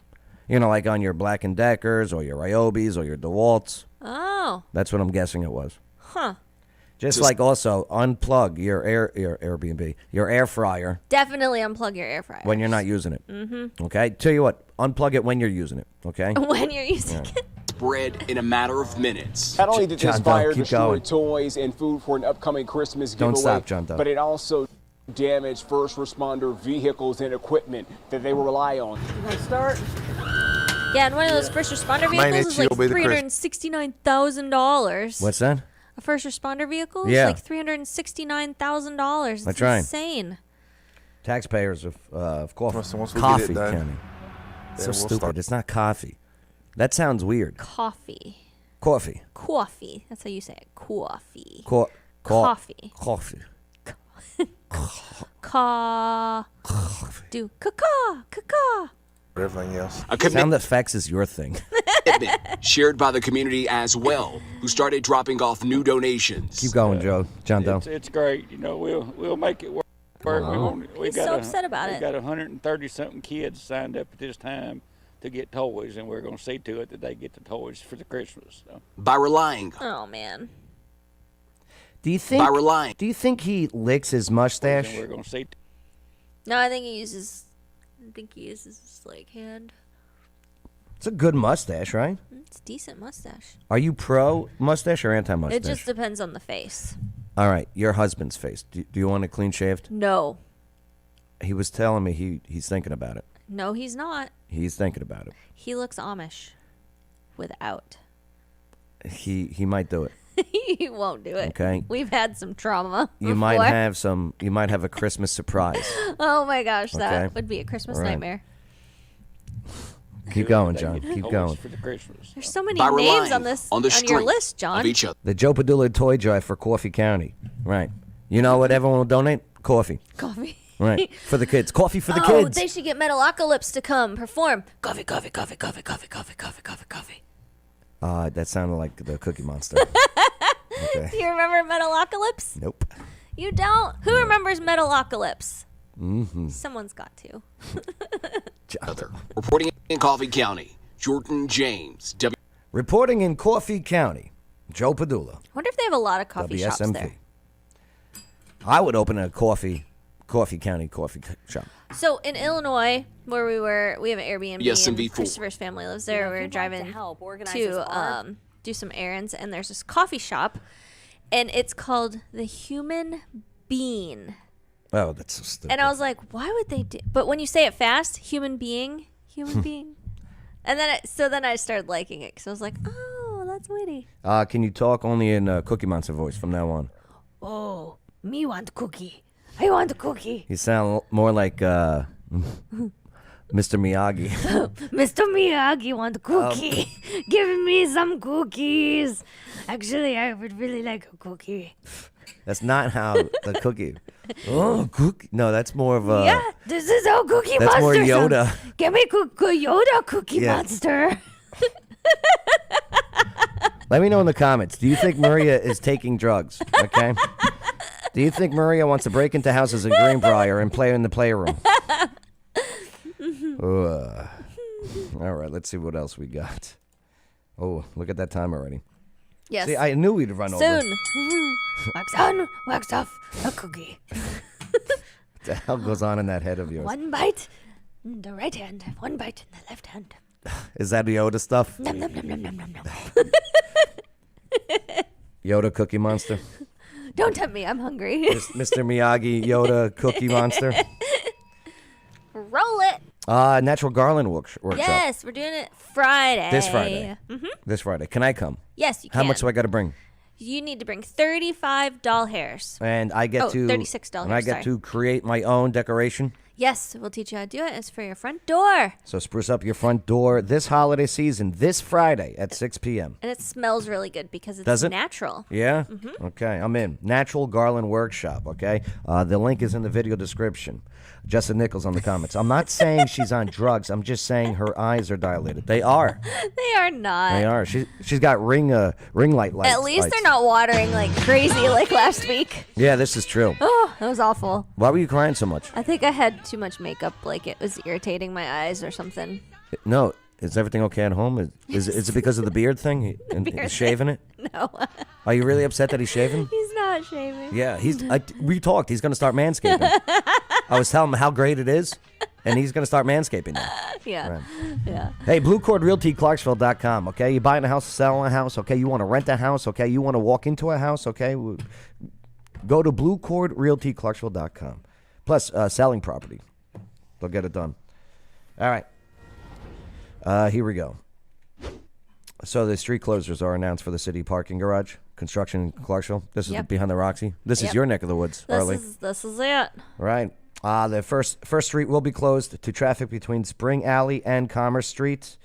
You know, like on your Black & Deckers or your Ryobis or your DeWalt's. Oh. That's what I'm guessing it was. Huh. Just like also unplug your Airbnb, your air fryer Definitely unplug your air fryer. when you're not using it. Mm-hmm. Okay? Tell you what, unplug it when you're using it. Okay? When you're using it. spread in a matter of minutes. Not only did this John Doe, fire keep destroy going. toys and food for an upcoming Christmas Don't giveaway, stop, John Doe. but it also damaged first responder vehicles and equipment that they rely on. You gonna start? Yeah, and one of those first responder vehicles is like $369,000. What's that? A first responder vehicle is Yeah. like $369,000. That's It's right. insane. Taxpayers of coffee. Once we get Coffee it done, County. then So we'll stupid. start. It's not coffee. That sounds weird. Coffee. Coffee. Coffee. That's how you say it. Coffee. Coffee. Coffee. Coffee. Do caca. Caca. Everything else. Sound effects is your thing. Commitment shared by the community as well, who started dropping off new donations. Keep going, John Doe. It's great. You know, we'll make it work. He's so upset about we it. got 130 something kids signed up at this time to get toys, and we're going to see to it that they get the toys for the Christmas. So. By relying. Oh, man. Do you think? By relying. Do you think he licks his mustache? And we're going to see. No, I think he uses his like hand. It's a good mustache, right? It's a decent mustache. Are you pro mustache or anti mustache? It just depends on the face. All right, your husband's face. Do you want it clean shaved? No. He was telling me he's thinking about it. No, he's not. He's thinking about it. He looks Amish without. He might do it. He won't do it. Okay. We've had some trauma. You before. might have a Christmas surprise. Oh my gosh, Okay. that would be a Christmas All right. nightmare. Keep going, They John. get the Keep toys going. For the Christmas. There's so many By names relying on this on the your strength list, John. of each other. The Joe Padula Toy Drive for Coffee County. Right. You know what everyone will donate? Coffee. Coffee. Right. For the kids. Coffee for the Oh, kids. they should get Metalocalypse to come perform. Coffee, coffee, coffee, coffee, coffee, coffee, coffee, coffee, coffee. That sounded like the Cookie Monster. Okay. Do you remember Metalocalypse? Nope. You don't? Who remembers Metalocalypse? Mm-hmm. Someone's got to. Other. Reporting in Coffee County, Jordan James, Reporting in Coffee County, Joe Padula. I wonder if they have a lot of coffee shops WSMP. there. I would open a Coffee County coffee shop. So in Illinois, where we have an Airbnb, Yes, and MV4. Christopher's family lives there. You know, if We're you'd like driving to help, organizers to are- do some errands, and there's this coffee shop, and it's called the Human Bean. Oh, that's so stupid. And I was like, why would they do? But when you say it fast, human being, and then I started liking it because I was like, oh, that's witty. Can you talk only in Cookie Monster voice from now on? Oh, me want cookie. I want a cookie. You sound more like Mr. Miyagi. Mr. Miyagi want a cookie. Give me some cookies. Actually, I would really like a cookie. That's not how the cookie. Oh, cookie. No, that's more of a. Yeah, this is how Cookie That's Monster more Yoda. sounds. Give me Yoda Cookie Yeah. Monster. Let me know in the comments. Do you think Maria is taking drugs? Okay. Do you think Maria wants to break into houses in Greenbrier and play in the playroom? All right, let's see what else we got. Oh, look at that time already. Yes. See, I knew we'd run over. Soon. Wax on, wax off, a cookie. What the hell goes on in that head of yours? One bite in the right hand, one bite in the left hand. Is that Yoda stuff? Nom nom nom nom nom nom nom. Yoda Cookie Monster? Don't tempt me, I'm hungry. Mr. Miyagi Yoda Cookie Monster? Roll it. Natural Garland workshop. Yes, we're doing it Friday. This Friday. Mm-hmm. This Friday. Can I come? Yes, you can. How much do I got to bring? You need to bring 35 doll hairs. And I get to 36 doll and I hairs, get sorry. to create my own decoration. Yes, we'll teach you how to do it. It's for your front door. So spruce up your front door this holiday season, this Friday at 6 p.m. And it smells really good because it's Does it? natural. Yeah? Okay, I'm in. Natural Garland Workshop, okay? The link is in the video description. Justin Nichols on the comments. I'm not saying she's on drugs. I'm just saying her eyes are dilated. They are. They are not. They are. She's got ring light lights. At least they're not watering like crazy like last week. Yeah, this is true. Oh, that was awful. Why were you crying so much? I think I had too much makeup. Like it was irritating my eyes or something. No. Is everything okay at home? Is it because of the beard thing? He's shaving it? No. Are you really upset that he's shaving? He's not shaving. Yeah, we talked. He's going to start manscaping. I was telling him how great it is, and he's going to start manscaping now. Yeah. Right. Yeah. Hey, Blue Cord Realty, Clarksville.com, okay? You're buying a house, selling a house, okay? You want to rent a house, okay? You want to walk into a house, okay? Go to Blue Cord Realty, Clarksville.com. Plus, selling property. They'll get it done. All right. Here we go. So the street closures are announced for the city parking garage construction in Clarksville. This is behind the Roxy. This is your neck of the woods, Arlie. This is it. Right. The first street will be closed to traffic between Spring Alley and Commerce Street.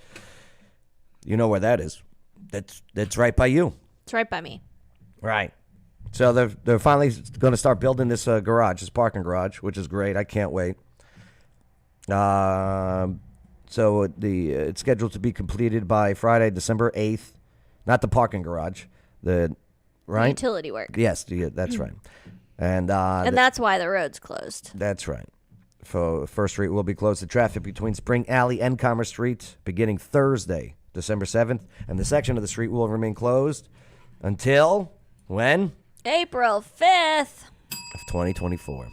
You know where that is. That's right by you. It's right by me. Right. So they're finally going to start building this garage, this parking garage, which is great. I can't wait. So it's scheduled to be completed by Friday, December 8th. Not the parking garage, right? Utility work. Yes, that's right. And that's why the road's closed. That's right. So First Street will be closed to traffic between Spring Alley and Commerce Street beginning Thursday, December 7th. And the section of the street will remain closed until when? April 5th. Of 2024.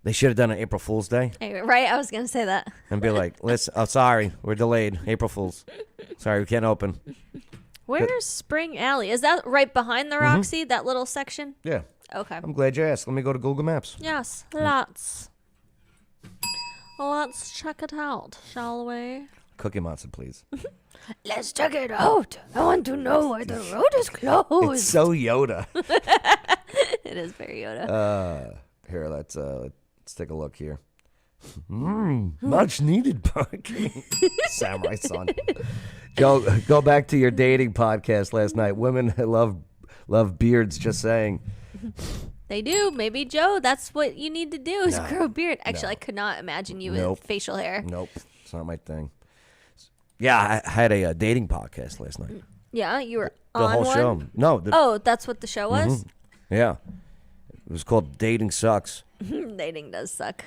They should have done an April Fool's Day. Right? I was going to say that. And be like, listen, sorry, we're delayed. April Fool's. Sorry, we can't open. Where's Spring Alley? Is that right behind the Roxy, that little section? Yeah. Okay. I'm glad you asked. Let me go to Google Maps. Yes, let's check it out, shall we? Cookie Monster, please. Let's check it out. I want to know why the road is closed. It's so Yoda. It is very Yoda. Here, let's take a look here. Much needed parking. Samurai son. Go back to your dating podcast last night. Women love beards, just saying. They do. Maybe, Joe, that's what you need to do is grow a beard. Actually, I could not imagine you with facial hair. Nope. It's not my thing. Yeah, I had a dating podcast last night. Yeah, you were The on whole one? show. No. That's what the show was? Yeah. It was called Dating Sucks. Dating does suck.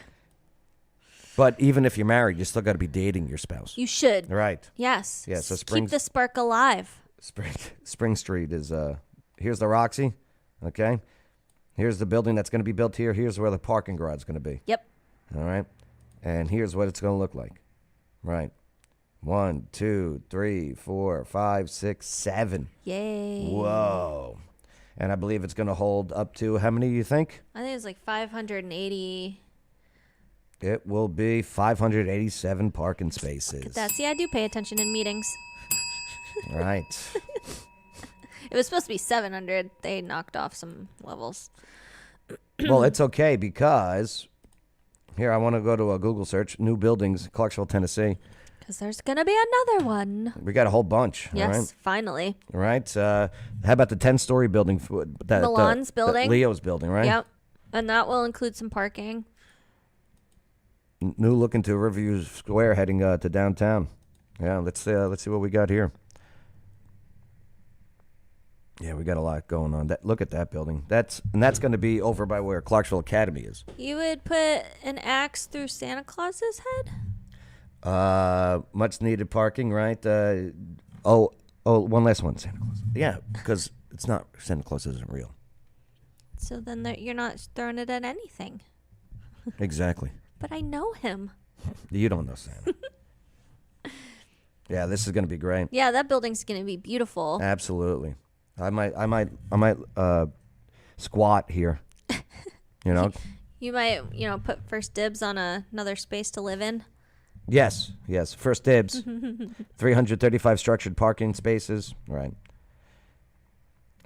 But even if you're married, you still got to be dating your spouse. You should. Right. Yes. Yeah, so keep the spark alive. Spring Street is, here's the Roxy, okay? Here's the building that's going to be built here. Here's where the parking garage is going to be. Yep. All right? And here's what it's going to look like. Right. 1, 2, 3, 4, 5, 6, 7. Yay. Whoa. And I believe it's going to hold up to, how many do you think? I think it's like 580. It will be 587 parking spaces. That's I do pay attention in meetings. Right. It was supposed to be 700. They knocked off some levels. Well, it's okay because here I want to go to a Google search, new buildings, Clarksville, Tennessee. Because there's going to be another one. We got a whole bunch. Yes, all right? finally. All right. How about the 10-story building? Milan's building. Leo's building, right? Yep. And that will include some parking. New look into Riverview Square heading to downtown. Yeah, let's see what we got here. Yeah, we got a lot going on. Look at that building. That's going to be over by where Clarksville Academy is. You would put an axe through Santa Claus's head? Much needed parking, right? One last one, Santa Claus. Yeah, because it's not, Santa Claus isn't real. So then you're not throwing it at anything. Exactly. But I know him. You don't know Santa. Yeah, this is going to be great. Yeah, that building's going to be beautiful. Absolutely. I might squat here. You know. You might, put first dibs on another space to live in. Yes. First dibs. 335 structured parking spaces. Right.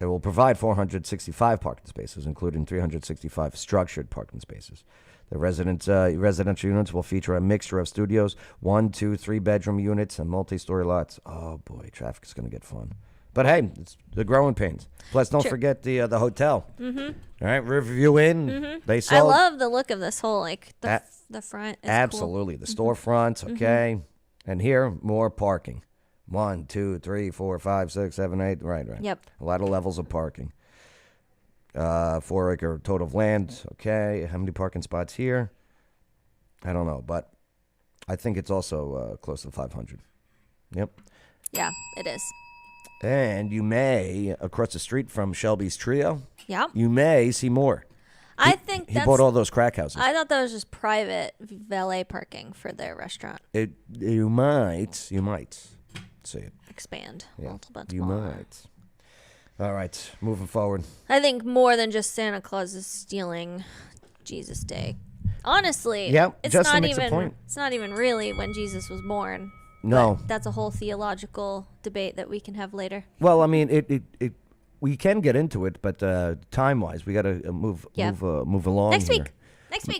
It will provide 465 parking spaces, including 365 structured parking spaces. The residential units will feature a mixture of studios, 1, 2, 3-bedroom units, and multi-story lots. Oh boy, traffic is going to get fun. But hey, it's the growing pains. Plus, don't forget the hotel. Mm-hmm. All right, Riverview Inn. Mm-hmm. They sell. I love the look of this whole the front. Is absolutely, cool. The storefronts. Okay, and here more parking. 1, 2, 3, 4, 5, 6, 7, 8. Right. Yep. A lot of levels of parking. 4-acre total of land. Okay, how many parking spots here? I don't know, but I think it's also close to 500. Yep. Yeah, it is. And you may, across the street from Shelby's Trio, yeah, you may see more. I think he bought all those crack houses. I thought that was just private valet parking for their restaurant. You might see it. Expand. Yeah, multiple. You might. All right, moving forward. I think more than just Santa Claus is stealing Jesus Day. Honestly, it's Justin not makes even. a point. It's not even really when Jesus was born. No, but that's a whole theological debate that we can have later. Well, I mean, we can get into it, but time-wise, we got to move along. Next here. week.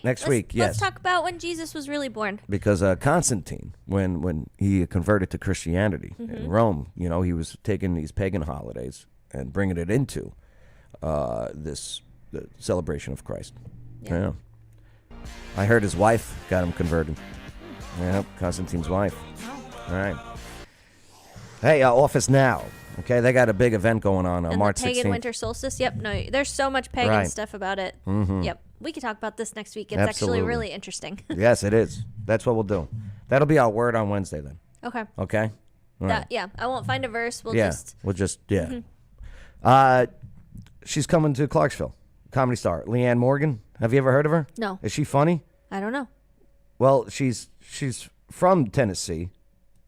Next week. Yes. Let's talk about when Jesus was really born. Because Constantine, when he converted to Christianity in Rome, he was taking these pagan holidays and bringing it into the celebration of Christ. Yeah. I heard his wife got him converted. Yeah, Constantine's wife. All right. Hey, Office Now. Okay, they got a big event going on and March 16th. The pagan winter solstice. Yep. No, there's so much pagan stuff about it. Mm-hmm. Yep. We could talk about this next week. It's Absolutely. actually really interesting. Yes, it is. That's what we'll do. That'll be our word on Wednesday then. Okay. Okay. All right. Yeah. I won't find a verse. We'll just. She's coming to Clarksville. Comedy star Leanne Morgan. Have you ever heard of her? No. Is she funny? I don't know. Well, she's from Tennessee,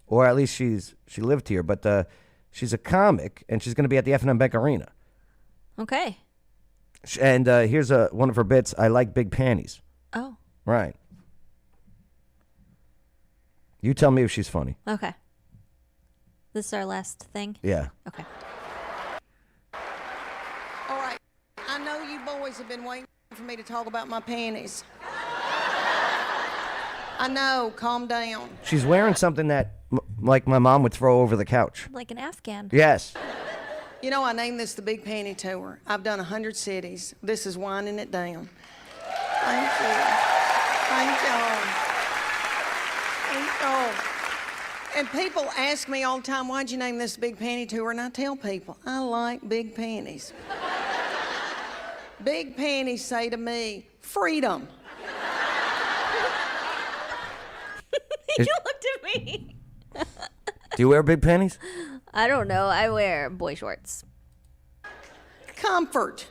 or at least she lived here, but she's a comic, and she's going to be at the F&M Bank Arena. Okay. And here's one of her bits. I like big panties. Oh. Right. You tell me if she's funny. Okay. This is our last thing? Yeah. Okay. All right. I know you boys have been waiting for me to talk about my panties. I know. Calm down. She's wearing something that, like my mom would throw over the couch. Like an Afghan. Yes. You know, I named this the Big Panty Tour. I've done 100 cities. This is winding it down. Thank you. Thank y'all. Thank y'all. And people ask me all the time, why'd you name this Big Panty Tour? And I tell people, I like big panties. Big panties say to me, freedom. You looked at me. Do you wear big panties? I don't know. I wear boy shorts. Comfort.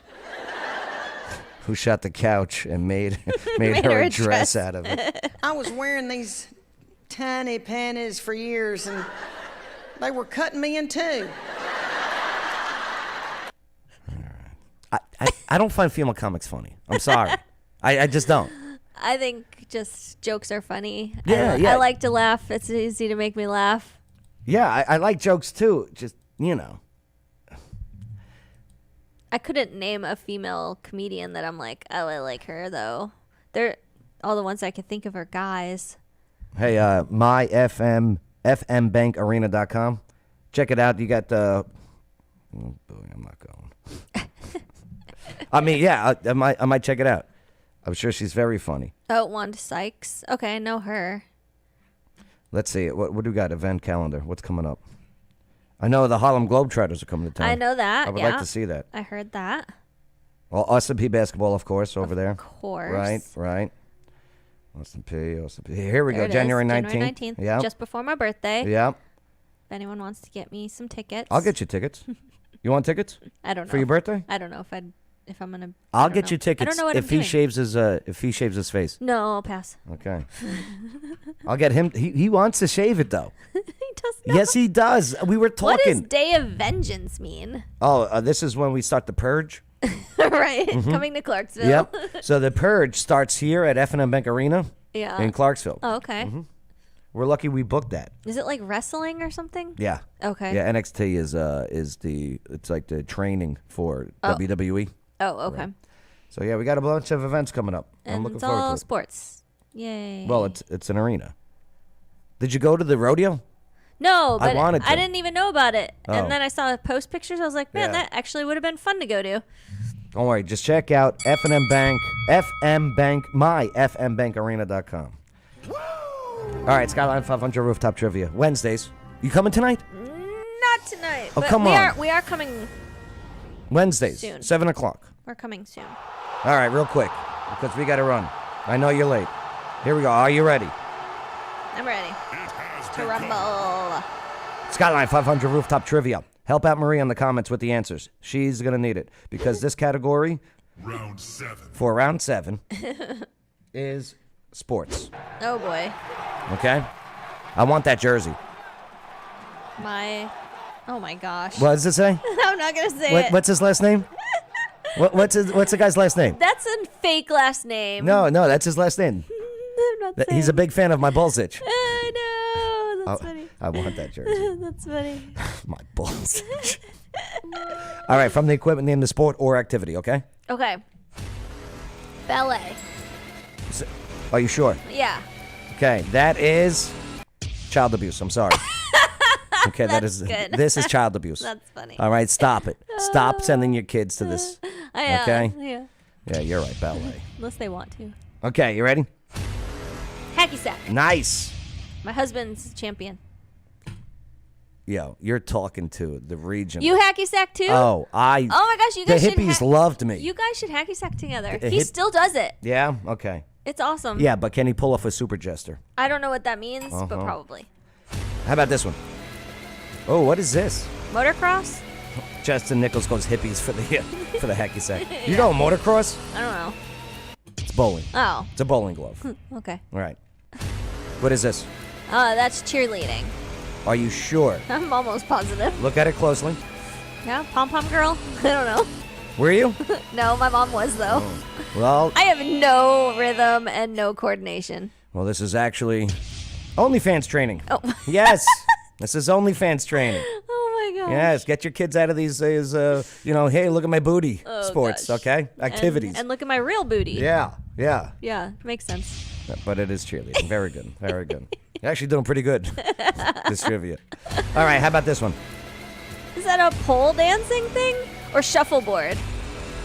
Who shot the couch and made her a dress out of it? I was wearing these tiny panties for years, and they were cutting me in two. I don't find female comics funny. I'm sorry. I just don't. I think just jokes are funny. Yeah, I like to laugh. It's easy to make me laugh. Yeah, I like jokes too. Just, I couldn't name a female comedian that I'm like, oh, I like her, though. All the ones I could think of are guys. Hey, fmbankarena.com. Check it out. You got the... Oh, boy, I'm not going. I mean, yeah, I might check it out. I'm sure she's very funny. Oh, Wanda Sykes. Okay, I know her. Let's see. What do we got? Event calendar. What's coming up? I know the Harlem Globetrotters are coming to town. I know that. I would like to see that. I heard that. Well, S&P basketball, of course, over there. Of course. Right. S&P. Here we go. There it January is, 19th. January 19th. Yeah. Just before my birthday. Yeah. If anyone wants to get me some tickets. I'll get you tickets. You want tickets? I don't know. For your birthday? I don't know if I'm gonna. I'll get you tickets. I don't know what if I'm he doing. shaves his face. No, I'll pass. Okay. I'll get him. He wants to shave it though. He does not. Yes, he does. We were talking. What does Day of Vengeance mean? Oh, this is when we start the purge. Right, coming to Clarksville. Yep. So the purge starts here at F&M Bank Arena. Yeah. In Clarksville. Oh, okay. We're lucky we booked that. Is it like wrestling or something? Yeah. Okay. Yeah, NXT it's like the training for WWE. Oh, okay. Right. So yeah, we got a bunch of events coming up. I'm And looking it's forward all to it. sports. Yay. Well, it's an arena. Did you go to the rodeo? No, I but wanted to. I didn't even know about it. Oh. And then I saw post pictures. I was like, man, Yeah. that actually would have been fun to go to. Don't worry, just check out FNM Bank, myfmbankarena.com. All right, Skyline 500 Rooftop Trivia. Wednesdays. You coming tonight? Not tonight. Oh, but come we on. We are coming. Wednesdays, Soon. 7 o'clock. We're coming soon. All right, real quick, because we got to run. I know you're late. Here we go. Are you ready? I'm ready to rumble. Skyline 500 Rooftop Trivia. Help out Marie in the comments with the answers. She's going to need it because this category for round 7 is sports. Oh boy. Okay? I want that jersey. Oh my gosh. What does it say? I'm not gonna say it. What's his last name? What's the guy's last name? That's a fake last name. No, that's his last name. I'm not saying. He's a big fan of my balls itch. I know. That's funny. I want that jersey. That's funny. My balls itch. All right, from the equipment, name the sport or activity, okay? Okay. Ballet. Are you sure? Yeah. Okay, that is child abuse. I'm sorry. Okay, That's good. This is child abuse. That's funny. All right, stop it. Stop sending your kids to this. Okay? Yeah. Yeah, you're right, ballet. Unless they want to. Okay, you ready? Hacky sack. Nice. My husband's champion. Yo, you're talking to the region. You hacky sack too? Oh, Oh my gosh, you guys the should hippies loved me. You guys should hacky sack together. The He hip- still does it. Yeah, okay. It's awesome. Yeah, but can he pull off a super jester? I don't know what that means, but Uh-huh. probably. How about this one? Oh, what is this? Motocross? Justin Nichols goes hippies for the hacky sack. You know motocross? I don't know. It's bowling. Oh. It's a bowling glove. Okay. All right. What is this? That's cheerleading. Are you sure? I'm almost positive. Look at it closely. Yeah, pom pom girl? I don't know. Were you? No, my mom was though. Well, I have no rhythm and no coordination. well, this is actually OnlyFans training. Oh. Yes. This is OnlyFans training. Oh my gosh. Yes, get your kids out of these hey, look at my booty sports, gosh. okay? Activities. And look at my real booty. Yeah. Yeah, makes sense. But it is cheerleading. Very good. Very good. You're actually doing pretty good. This trivia. All right, how about this one? Is that a pole dancing thing? Or shuffleboard?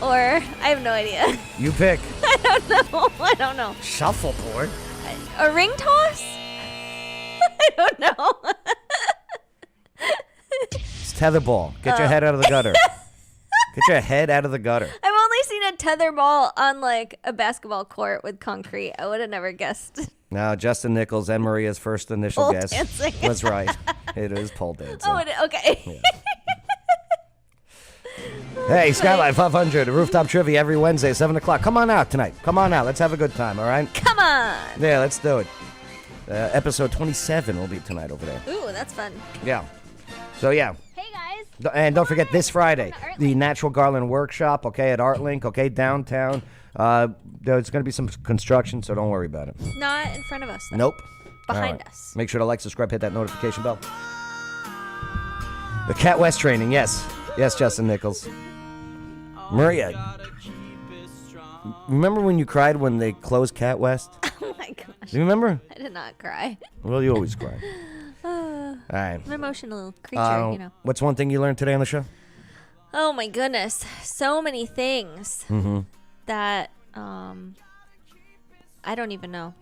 Or, I have no idea. You pick. I don't know. Shuffleboard? A ring toss? I don't know. It's tetherball. Get your head out of the gutter. Get your head out of the gutter. I've only seen a tether ball on like a basketball court with concrete. I would have never guessed. Now, Justin Nichols and Maria's first initial Pole guess dancing. was right. It is pole dancing. Oh, okay. Yeah. Hey, Skyline 500, Rooftop Trivia every Wednesday, 7 o'clock. Come on out tonight. Come on out. Let's have a good time, all right? Come on. Yeah, let's do it. Episode 27 will be tonight over there. Ooh, that's fun. Yeah. So, yeah. Hey, guys. And don't forget this Friday, the Natural Garland Workshop, okay, at ArtLink, okay, downtown. There's going to be some construction, so don't worry about it. Not in front of us, though. Nope. Behind All right. us. Make sure to like, subscribe, hit that notification bell. The Cat West training, yes. Yes, Justin Nichols. Maria, remember when you cried when they closed Cat West? Oh, my gosh. Do you remember? I did not cry. Well, you always cry. All right. I'm an emotional creature, you know. What's one thing you learned today on the show? Oh, my goodness. So many things that I don't even know.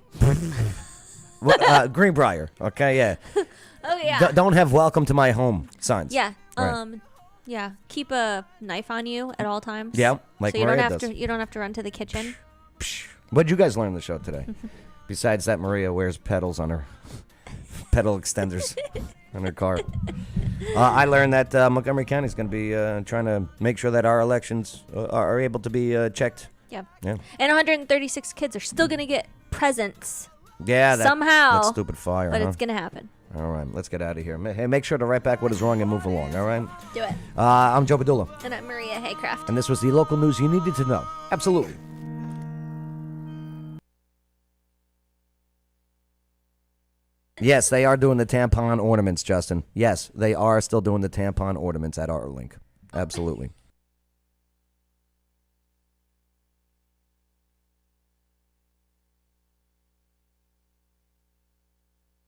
Greenbrier, okay, yeah. Oh, yeah. Don't have welcome to my home signs. Yeah. Right. Yeah. Keep a knife on you at all times. Yeah, like so you Maria don't have does. to. You don't have to run to the kitchen. What'd you guys learn on the show today? Besides that, Maria wears pedals on her pedal extenders on her car. I learned that Montgomery County is going to be trying to make sure that our elections are able to be checked. Yeah. Yeah. And 136 kids are still gonna get presents. Yeah. Somehow. That stupid fire. But huh? it's gonna happen. All right, let's get out of here. Hey, make sure to write back what is wrong and move along. All right. Do it. I'm Joe Padula. And I'm Maria Haycraft. And this was the local news you needed to know. Absolutely. Yes, they are doing the tampon ornaments, Justin. Yes, they are still doing the tampon ornaments at ArtLink. Absolutely.